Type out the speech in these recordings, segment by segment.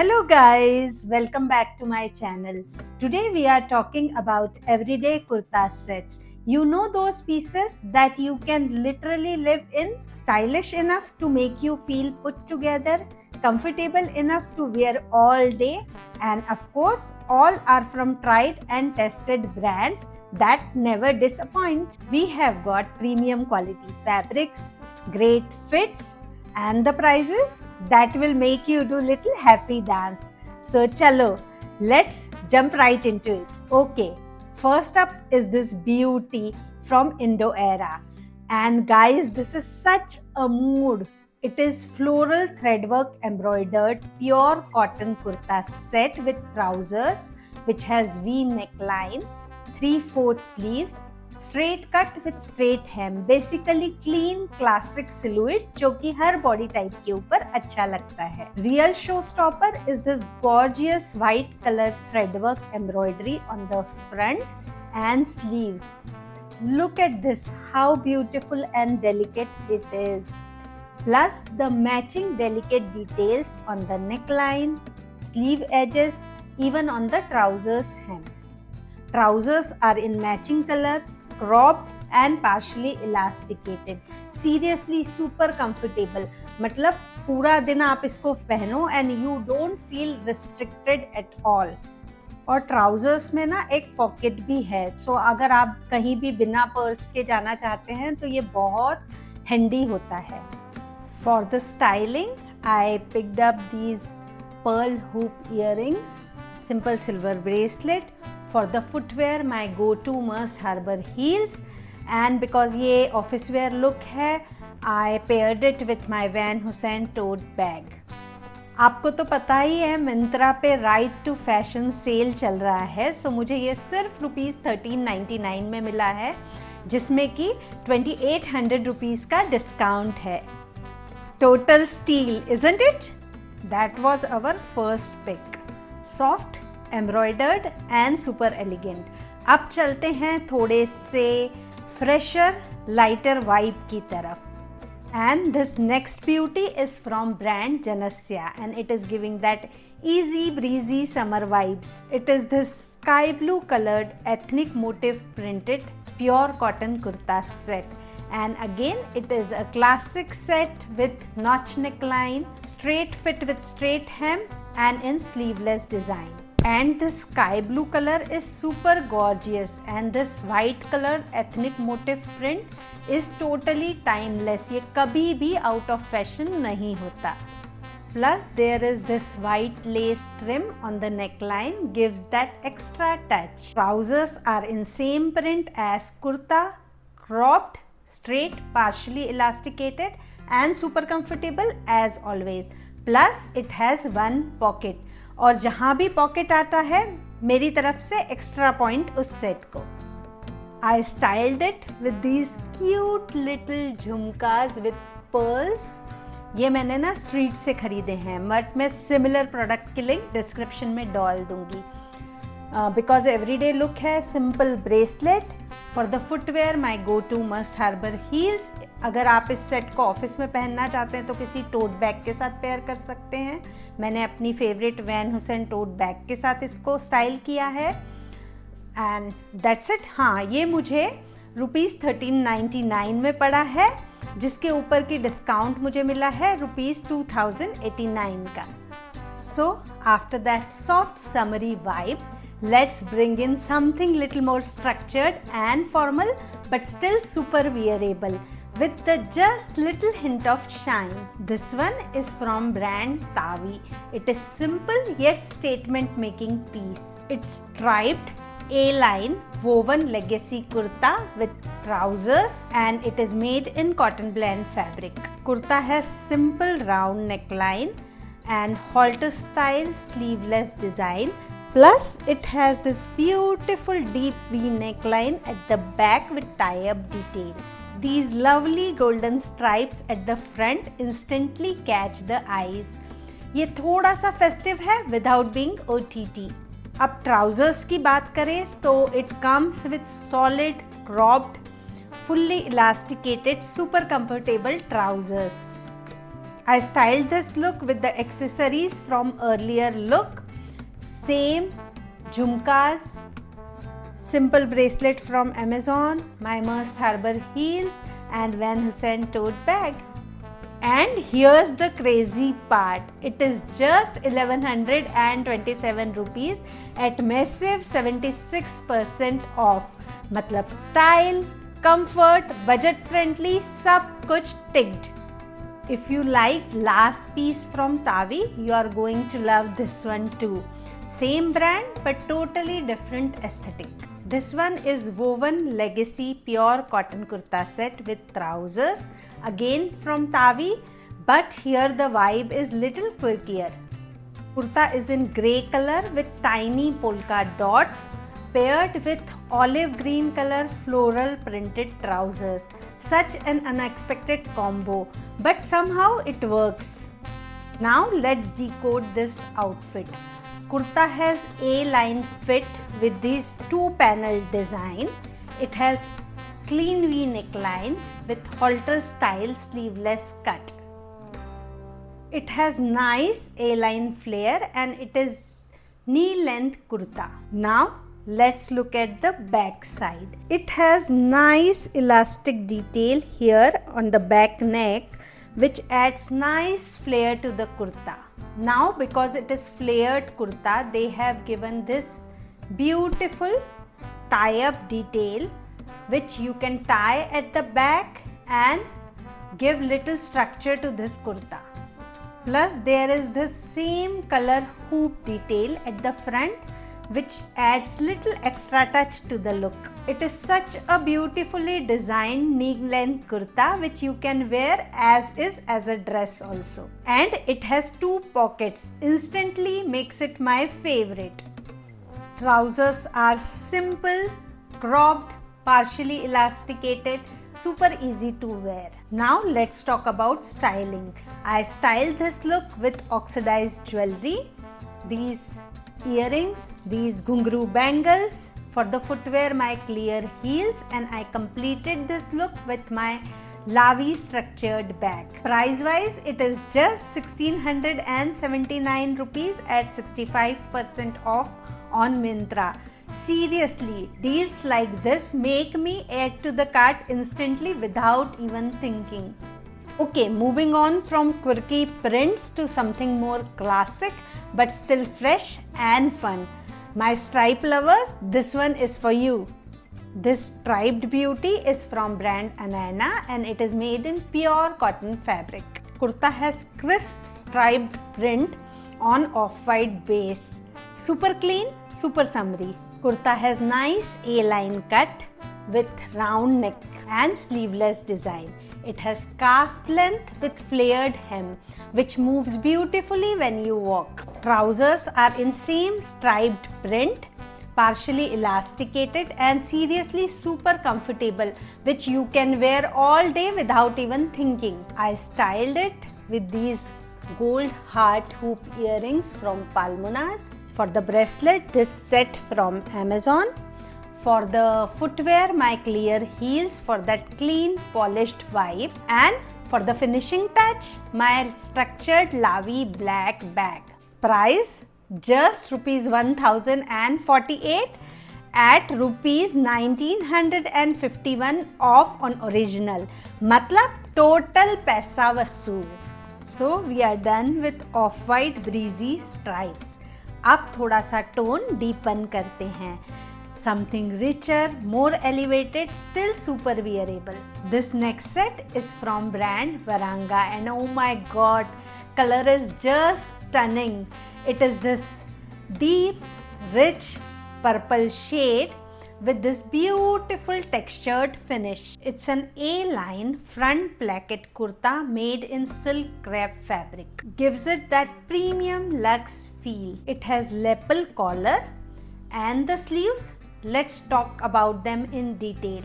Hello guys, welcome back to my channel. Today we are talking about everyday kurta sets. You know those pieces that you can literally live in? Stylish enough to make you feel put together, comfortable enough to wear all day, and of course, all are from tried and tested brands that never disappoint. We have got premium quality fabrics, great fits, and the prices that will make you do little happy dance. So chalo, let's jump right into it. Okay, first up is this beauty from Indo Era. And guys, this is such a mood. It is floral threadwork embroidered pure cotton kurta set with trousers which has V neckline, 3/4 sleeves, straight cut with straight hem, basically clean classic silhouette जो कि हर body type के ऊपर अच्छा लगता है. Real show stopper is this gorgeous white colour threadwork embroidery on the front end sleeves. Look at this, how beautiful and delicate it is. Plus the matching delicate details on the neckline, sleeve edges, even on the trousers hem. Trousers are in matching color, cropped and partially elasticated. Seriously super comfortable. मतलब पूरा दिन आप इसको पहनो and you don't feel restricted at all. और trousers में ना एक पॉकेट भी है, सो अगर आप कहीं भी बिना पर्स के जाना चाहते हैं तो ये बहुत हैंडी होता है. For the styling I picked up these pearl hoop earrings, simple silver bracelet. For the footwear, my go-to must harbor heels, and because ये office wear look है, I paired it with my Van Heusen tote bag. आपको तो पता ही है मिंत्रा पे right to fashion cell चल रहा है, सो मुझे ये सिर्फ ₹1399 में मिला है, जिसमें कि 2800 रुपीज़ का डिस्काउंट है. Total steel, isn't it? That was our first pick. Soft, embroidered and super elegant. अब चलते हैं थोड़े से फ्रेशर लाइटर वाइब की तरफ. And this next beauty is from brand जनस्या and it is giving that easy breezy summer vibes. It is this sky blue colored ethnic motif printed pure cotton kurta set. And again it is a classic set with notch neckline, straight fit with straight hem and in sleeveless design. And this sky blue color is super gorgeous, and this white color ethnic motif print is totally timeless. ये कभी भी out of fashion नहीं होता. Plus there is this white lace trim on the neckline, gives that extra touch. Trousers are in same print as kurta, cropped, straight, partially elasticated and super comfortable as always. Plus it has one pocket. और जहाँ भी pocket आता है मेरी तरफ से extra point उस set को. I styled it with these cute little jhumkas with pearls. ये मैंने ना स्ट्रीट से खरीदे हैं, बट मैं सिमिलर प्रोडक्ट की लिंक डिस्क्रिप्शन में डाल दूंगी. बिकॉज एवरीडे लुक है. Simple bracelet. For the footwear my go to must harbour heels. अगर आप इस सेट को ऑफिस में पहनना चाहते हैं तो किसी टोट बैग के साथ पेयर कर सकते हैं. मैंने अपनी favourite Van Heusen tote bag के साथ इसको स्टाइल किया है. And that's it. हाँ, ये मुझे ₹1399 में पड़ा है, जिसके ऊपर की डिस्काउंट मुझे मिला है ₹2089 का. So after that soft summary vibe, let's bring in something little more structured and formal but still super wearable with the just little hint of shine. This one is from brand Tavi. It is simple yet statement making piece. It's striped A-line woven legacy kurta with trousers and it is made in cotton blend fabric. Kurta has simple round neckline and halter style sleeveless design. Plus it has this beautiful deep V neckline at the back with tie-up detail. These lovely golden stripes at the front instantly catch the eyes. ये थोड़ा सा festive है without being OTT. अब trousers की बात करें तो it comes with solid cropped, fully elasticated, super comfortable trousers. I styled this look with the accessories from earlier look. Same jhumkas, simple bracelet from Amazon, my Must Harbor heels and Van Heusen tote bag. And here's the crazy part, it is just 1127 rupees at massive 76% off. मतलब style, comfort, budget friendly, सब कुछ ticked. If you liked last piece from Tavi, you are going to love this one too. Same brand but totally different aesthetic. This one is woven legacy pure cotton kurta set with trousers, again from Tavi, but here the vibe is little quirkier. Kurta is in grey color with tiny polka dots paired with olive green color floral printed trousers. Such an unexpected combo, but somehow it works. Now let's decode this outfit. Kurta has A-line fit with this two-panel design. It has clean V neckline with halter style sleeveless cut. It has nice A-line flare and it is knee-length kurta. Now let's look at the back side. It has nice elastic detail here on the back neck, which adds nice flare to the kurta. Now because it is flared kurta, they have given this beautiful tie-up detail which you can tie at the back and give little structure to this kurta. Plus there is this same color hoop detail at the front which adds little extra touch to the look. It is such a beautifully designed knee-length kurta which you can wear as is as a dress also. And it has two pockets, instantly makes it my favorite. Trousers are simple, cropped, partially elasticated, super easy to wear. Now let's talk about styling. I styled this look with oxidized jewelry, these earrings, these ghungroo bangles, for the footwear my clear heels, and I completed this look with my Lavi structured bag. Price wise it is just 1679 rupees at 65% off on Myntra. Seriously, deals like this make me add to the cart instantly without even thinking. Okay, moving on from quirky prints to something more classic but still fresh and fun. My stripe lovers, this one is for you. This striped beauty is from brand Anaina and it is made in pure cotton fabric. Kurta has crisp striped print on off-white base. Super clean, super summery. Kurta has nice A-line cut with round neck and sleeveless design. It has calf length with flared hem which moves beautifully when you walk. Trousers are in same striped print, partially elasticated and seriously super comfortable, which you can wear all day without even thinking. I styled it with these gold heart hoop earrings from Palmunas. For the bracelet, this set from Amazon. For the footwear, my clear heels for that clean polished vibe, and for the finishing touch, my structured Lavi black bag. Price just rupees 1048 at rupees 1951 off on original. Matlab total paisa vasool. So we are done with off-white breezy stripes. अब थोड़ा सा tone deepen करते हैं. Something richer, more elevated, still super wearable. This next set is from brand Varanga and oh my god, color is just stunning. It is this deep, rich purple shade with this beautiful textured finish. It's an A-line front placket kurta made in silk crepe fabric. Gives it that premium luxe feel. It has lapel collar and the sleeves. Let's talk about them in detail.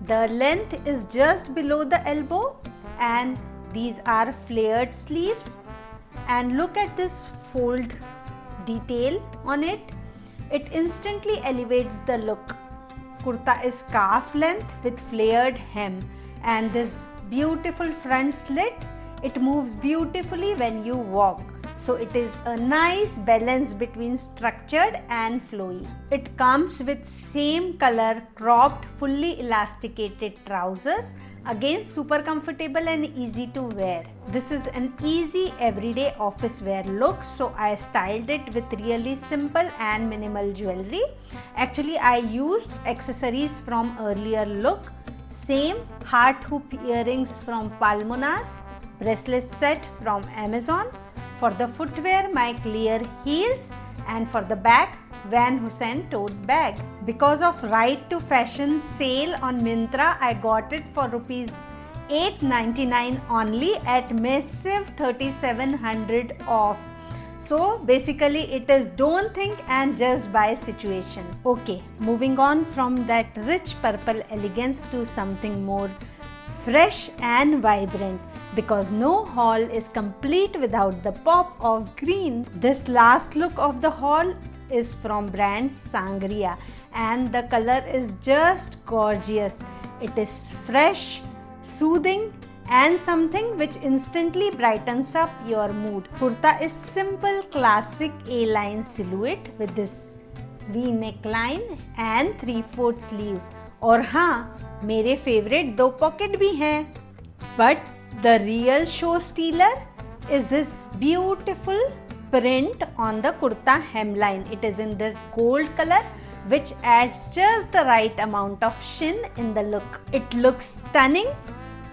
The length is just below the elbow and these are flared sleeves. And look at this fold detail on it. It instantly elevates the look. Kurta is calf length with flared hem and this beautiful front slit It moves beautifully when you walk. So it is a nice balance between structured and flowy. It comes with same color cropped fully elasticated trousers. Again, super comfortable and easy to wear. This is an easy everyday office wear look, so I styled it with really simple and minimal jewelry. Actually, I used accessories from earlier look. Same heart hoop earrings from Palmonas, bracelet set from Amazon. For the footwear, my clear heels, and for the bag, Van Heusen tote bag. Because of Right to Fashion sale on Myntra, I got it for rupees 899 only at massive 3700 off. So basically it is don't think and just buy situation. Okay, moving on from that rich purple elegance to something more fresh and vibrant, because no haul is complete without the pop of green. This last look of the haul is from brand Sangria and the color is just gorgeous. It is fresh, soothing and something which instantly brightens up your mood. Kurta is simple classic A-line silhouette with this V neckline and 3/4 sleeves. और हाँ, मेरे favourite 2 pocket भी हैं. But the real show stealer is this beautiful print on the kurta hemline. It is in this gold color which adds just the right amount of sheen in the look. It looks stunning,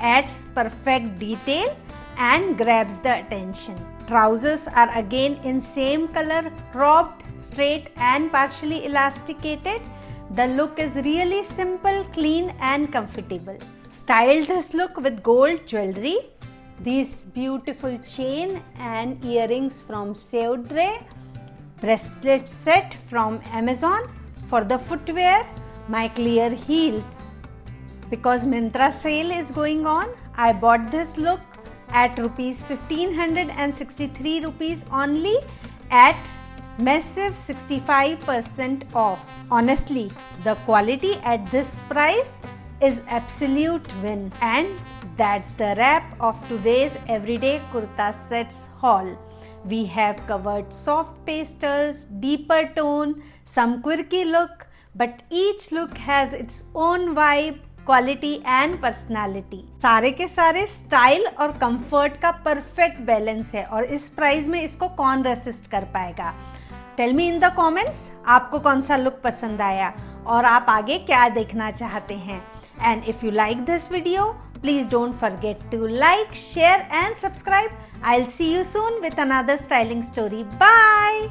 adds perfect detail and grabs the attention. Trousers are again in same color, cropped, straight and partially elasticated. The look is really simple, clean and comfortable. Styled this look with gold jewelry. These beautiful chain and earrings from Seudre. Bracelet set from Amazon. For the footwear, my clear heels. Because Myntra sale is going on, I bought this look at rupees 1563 rupees only at massive 65% off. Honestly, the quality at this price is absolute win. And that's the wrap of today's everyday kurta sets haul. We have covered soft pastels, deeper tone, some quirky look, but each look has its own vibe, quality and personality. सारे के सारे style और comfort का perfect balance है और इस price में इसको कौन रेसिस्ट कर पाएगा. Tell me in the comments आपको कौन सा लुक पसंद आया और आप आगे क्या देखना चाहते हैं. And if you like this video, please don't forget to like, share and subscribe. I will see you soon with another styling story. Bye.